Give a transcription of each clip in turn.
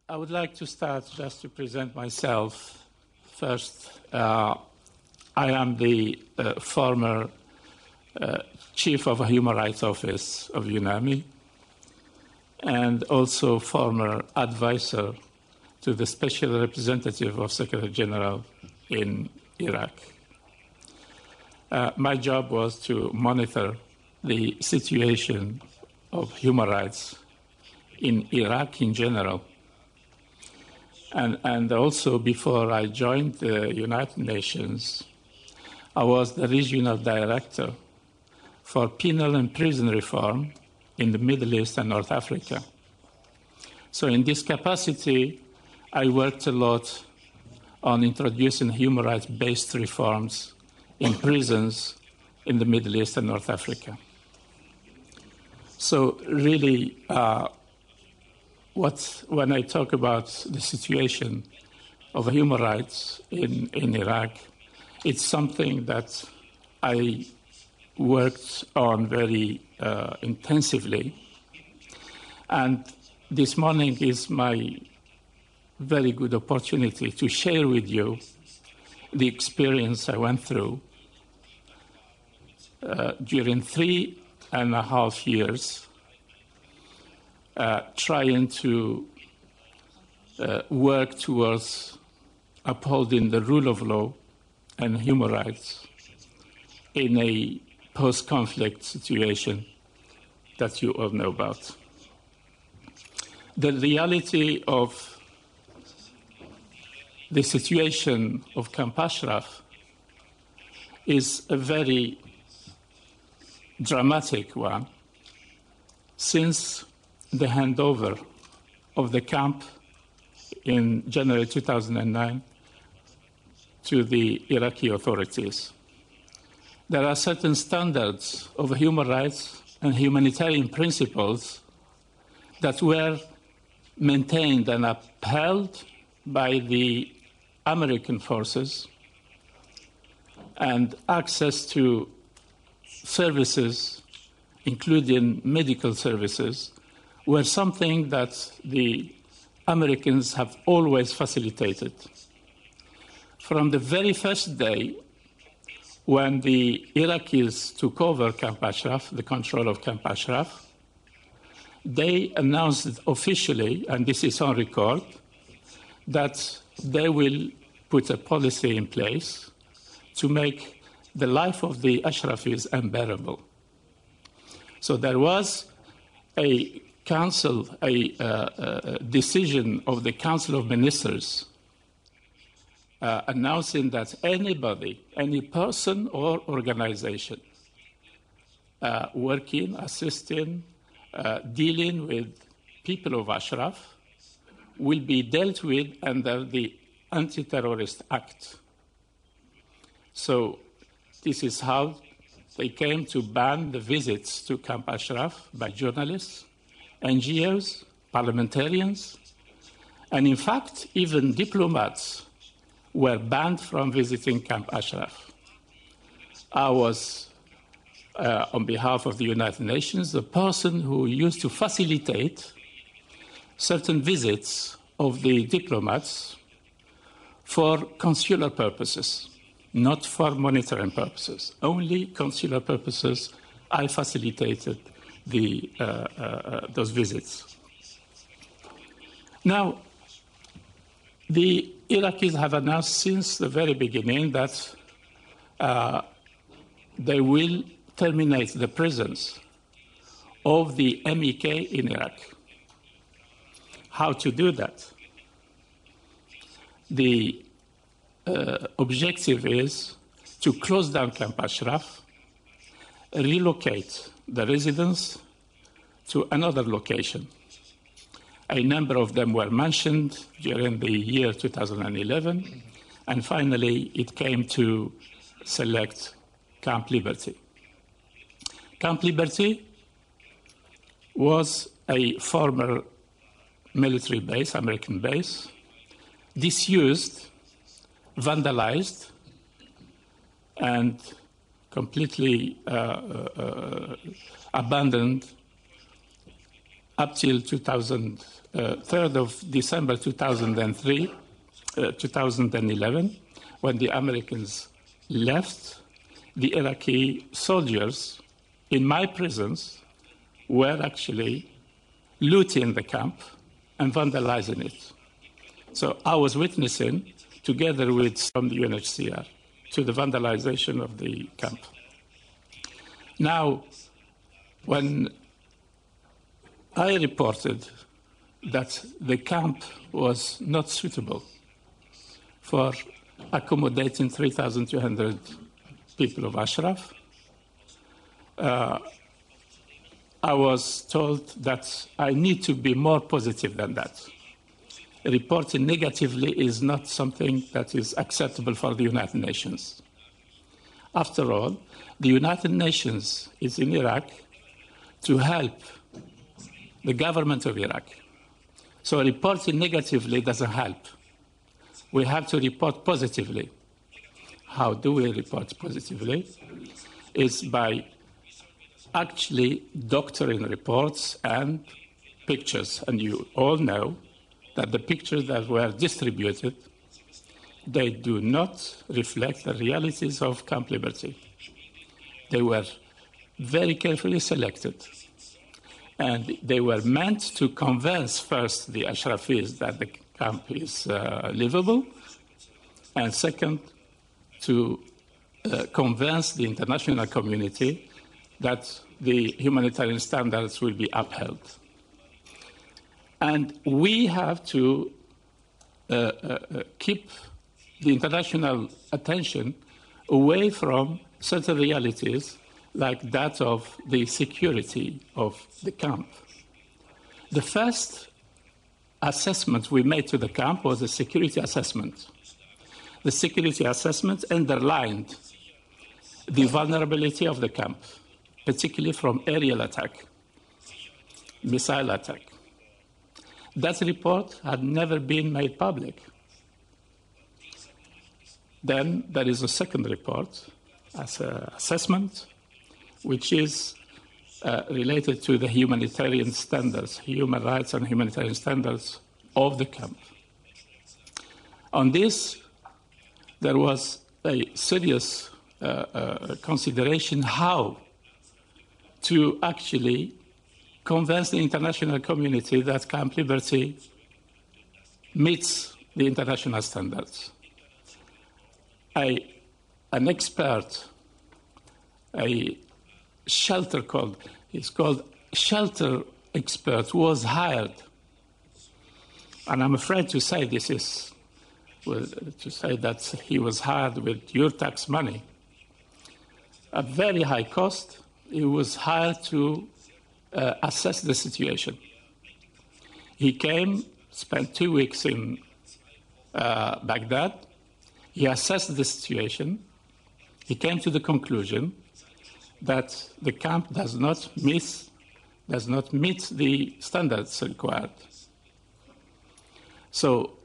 I would like to start just to present myself. First, I am the former chief of a human rights office of UNAMI and also former advisor to the special representative of Secretary General in Iraq. My job was to monitor the situation of human rights in Iraq in general. And also, before I joined the United Nations, I was the regional director for penal and prison reform in the Middle East and North Africa. So in this capacity, I worked a lot on introducing human rights-based reforms in prisons in the Middle East and North Africa. So really, when I talk about the situation of human rights in Iraq, it's something that I worked on very intensively. And this morning is my very good opportunity to share with you the experience I went through during 3.5 years trying to work towards upholding the rule of law and human rights in a post-conflict situation that you all know about. The reality of the situation of Camp Ashraf is a very dramatic one. Since the handover of the camp in January 2009 to the Iraqi authorities, there are certain standards of human rights and humanitarian principles that were maintained and upheld by the American forces, and access to services, including medical services, were something that the Americans have always facilitated. From the very first day when the Iraqis took over Camp Ashraf, the control of Camp Ashraf, they announced officially, and this is on record, that they will put a policy in place to make the life of the Ashrafis unbearable. So there was a decision of the Council of Ministers announcing that anybody, any person or organization working, assisting, dealing with people of Ashraf will be dealt with under the Anti-Terrorist Act. So this is how they came to ban the visits to Camp Ashraf by journalists, NGOs, parliamentarians, and in fact, even diplomats were banned from visiting Camp Ashraf. I was, on behalf of the United Nations, the person who used to facilitate certain visits of the diplomats for consular purposes, not for monitoring purposes, only consular purposes. I facilitated those visits. Now, the Iraqis have announced since the very beginning that they will terminate the presence of the MEK in Iraq. How to do that? The objective is to close down Camp Ashraf, relocate the residents to another location. A number of them were mentioned during the year 2011, and finally it came to select Camp Liberty. Camp Liberty was a former military base, American base, disused, vandalized, and completely abandoned up till 3rd of December 2011, when the Americans left, the Iraqi soldiers in my presence were actually looting the camp and vandalizing it. So I was witnessing, together with from the UNHCR, to the vandalization of the camp. Now, when I reported that the camp was not suitable for accommodating 3,200 people of Ashraf, I was told that I need to be more positive than that. Reporting negatively is not something that is acceptable for the United Nations. After all, the United Nations is in Iraq to help the government of Iraq. So reporting negatively doesn't help. We have to report positively. How do we report positively? It's by actually doctoring reports and pictures. And you all know that the pictures that were distributed, they do not reflect the realities of Camp Liberty. They were very carefully selected. And they were meant to convince first the Ashrafis that the camp is livable, and second, to convince the international community that the humanitarian standards will be upheld. And we have to keep the international attention away from certain realities like that of the security of the camp. The first assessment we made to the camp was a security assessment. The security assessment underlined the vulnerability of the camp, particularly from aerial attack, missile attack. That report had never been made public. Then there is a second report as an assessment, which is related to the humanitarian standards, human rights and humanitarian standards of the camp. On this, there was a serious consideration how to actually convince the international community that Camp Liberty meets the international standards. An expert, a shelter called shelter expert, was hired. And I'm afraid to say that he was hired with your tax money. At very high cost, he was hired to assess the situation. He came, spent 2 weeks in Baghdad. He assessed the situation. He came to the conclusion that the camp does not meet the standards required. So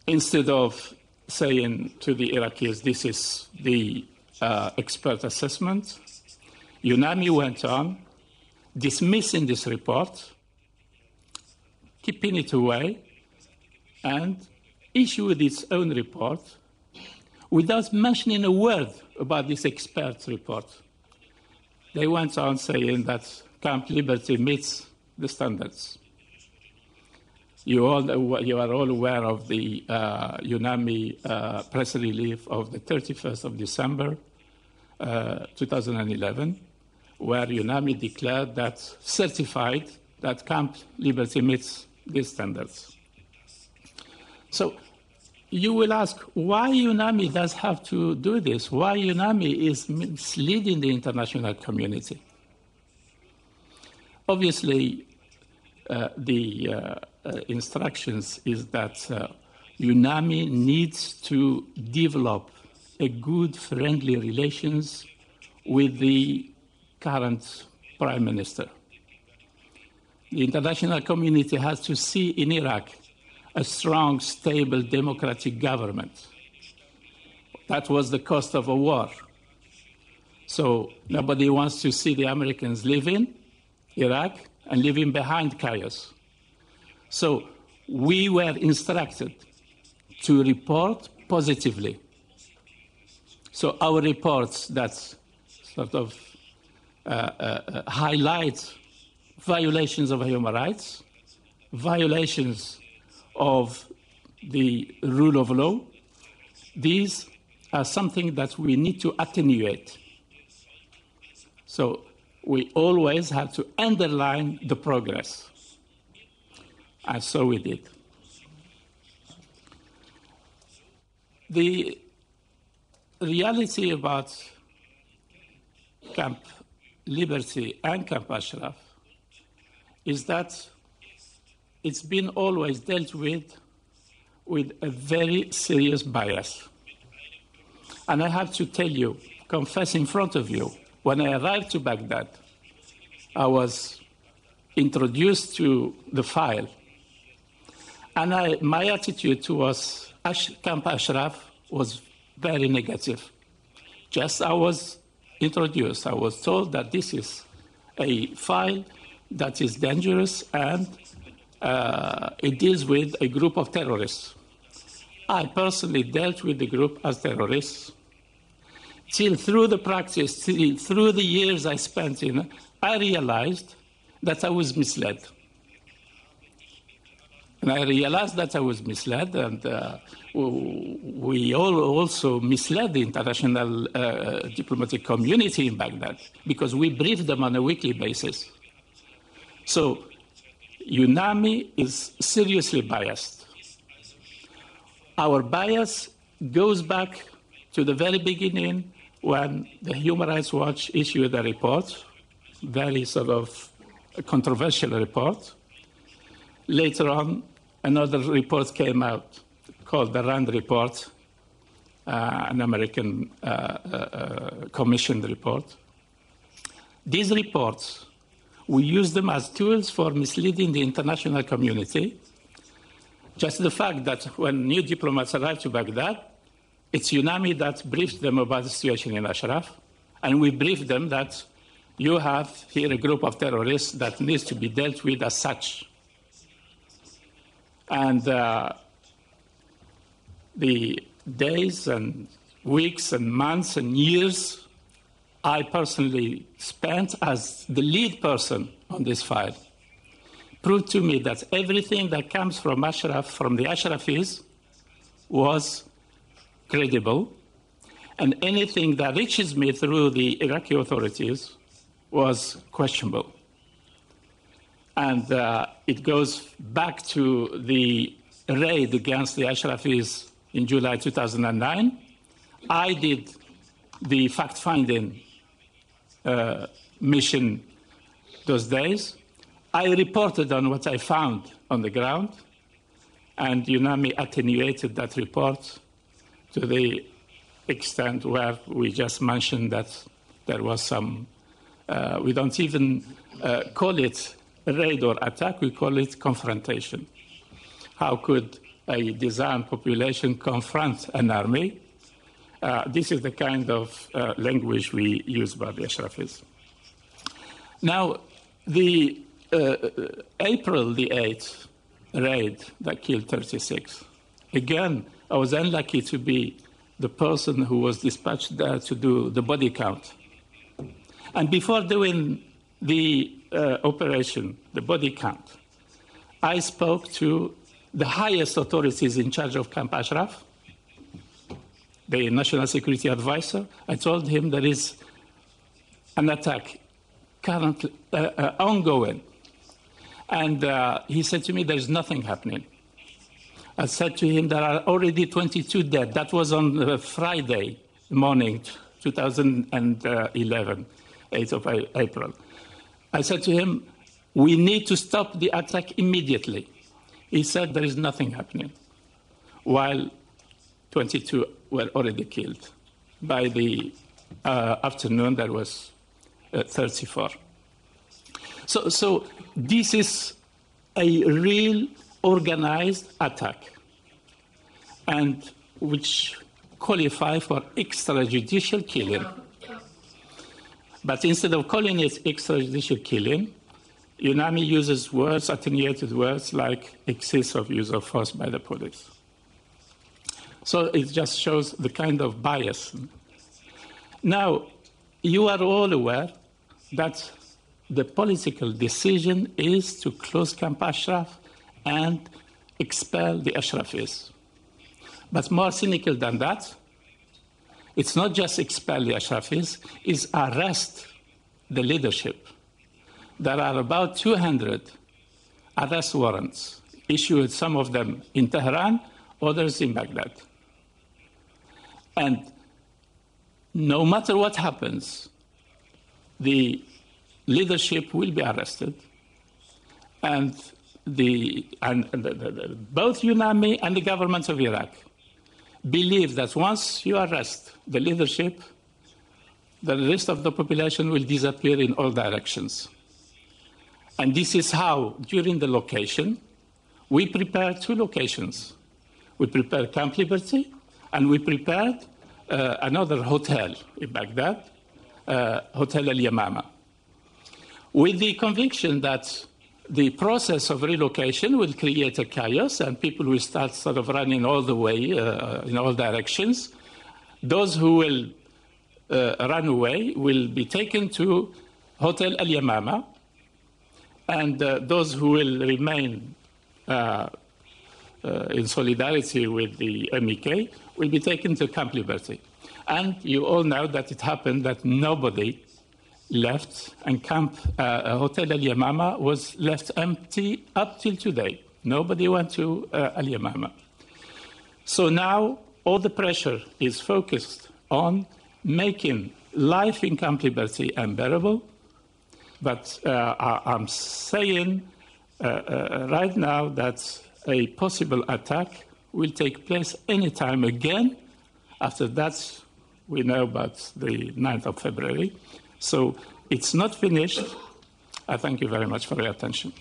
instead of saying to the Iraqis, this is the expert assessment, UNAMI went on dismissing this report, keeping it away, and issued its own report without mentioning a word about this expert report. They went on saying that Camp Liberty meets the standards. You are all aware of the UNAMI press release of the 31st of December 2011, where UNAMI declared that, certified that Camp Liberty meets these standards. So you will ask, why UNAMI does have to do this? Why UNAMI is misleading the international community? Obviously, the instructions is that UNAMI needs to develop a good, friendly relations with the current Prime Minister. The international community has to see in Iraq a strong, stable, democratic government. That was the cost of a war. So nobody wants to see the Americans leaving Iraq and leaving behind chaos. So we were instructed to report positively. So our reports that sort of highlight violations of human rights, violations of the rule of law, these are something that we need to attenuate. So we always have to underline the progress. And so we did. The reality about Camp Liberty and Camp Ashraf is that it's been always dealt with a very serious bias. And I have to tell you, confess in front of you, when I arrived to Baghdad, I was introduced to the file. And my attitude towards Camp Ashraf was very negative. Just I was introduced, I was told that this is a file that is dangerous and it deals with a group of terrorists. I personally dealt with the group as terrorists. Till through the practice, through the years I spent in, I realized that I was misled. And I realized that I was misled, and we all also misled the international diplomatic community in Baghdad because we briefed them on a weekly basis. So UNAMI is seriously biased. Our bias goes back to the very beginning when the Human Rights Watch issued a report, very sort of a controversial report. Later on, another report came out called the RAND report, an American commissioned report. These reports, we use them as tools for misleading the international community. Just the fact that when new diplomats arrive to Baghdad, it's UNAMI that briefs them about the situation in Ashraf, and we brief them that you have here a group of terrorists that needs to be dealt with as such. And the days and weeks and months and years I personally spent as the lead person on this file proved to me that everything that comes from Ashraf, from the Ashrafis, was credible, and anything that reaches me through the Iraqi authorities was questionable. And it goes back to the raid against the Ashrafis in July 2009. I did the fact-finding mission those days. I reported on what I found on the ground, and UNAMI attenuated that report to the extent where we just mentioned that there was some, we don't even call it a raid or attack, we call it confrontation. How could a disarmed population confront an army? This is the kind of language we use by the Ashrafis. Now, the April the 8th raid that killed 36, again, I was unlucky to be the person who was dispatched there to do the body count. And before doing the operation, the body count, I spoke to the highest authorities in charge of Camp Ashraf, the National Security Advisor. I told him there is an attack currently ongoing. And he said to me, there is nothing happening. I said to him, there are already 22 dead. That was on Friday morning, 2011, 8th of April. I said to him, we need to stop the attack immediately. He said there is nothing happening, while 22 were already killed. By the afternoon, there was 34. So this is a real organized attack, and which qualify for extrajudicial killing. But instead of calling it extrajudicial killing, UNAMI uses words, attenuated words, like excess of use of force by the police. So it just shows the kind of bias. Now, you are all aware that the political decision is to close Camp Ashraf and expel the Ashrafis. But more cynical than that, it's not just expel the Ashrafis, it's arrest the leadership. There are about 200 arrest warrants issued, some of them in Tehran, others in Baghdad. And no matter what happens, the leadership will be arrested. And both UNAMI and the government of Iraq believe that once you arrest the leadership, the rest of the population will disappear in all directions. And this is how, during the location, we prepared 2 locations. We prepared Camp Liberty, and we prepared another hotel in Baghdad, Hotel Al-Yamama, with the conviction that the process of relocation will create a chaos and people will start sort of running all the way in all directions. Those who will run away will be taken to Hotel Al-Yamama, and those who will remain in solidarity with the MEK will be taken to Camp Liberty. And you all know that it happened that nobody left, and Hotel Al-Yamama was left empty up till today. Nobody went to Al-Yamama. So now all the pressure is focused on making life in Camp Liberty unbearable. But I'm saying right now that a possible attack will take place anytime again. After that, we know about the 9th of February. So it's not finished. I thank you very much for your attention.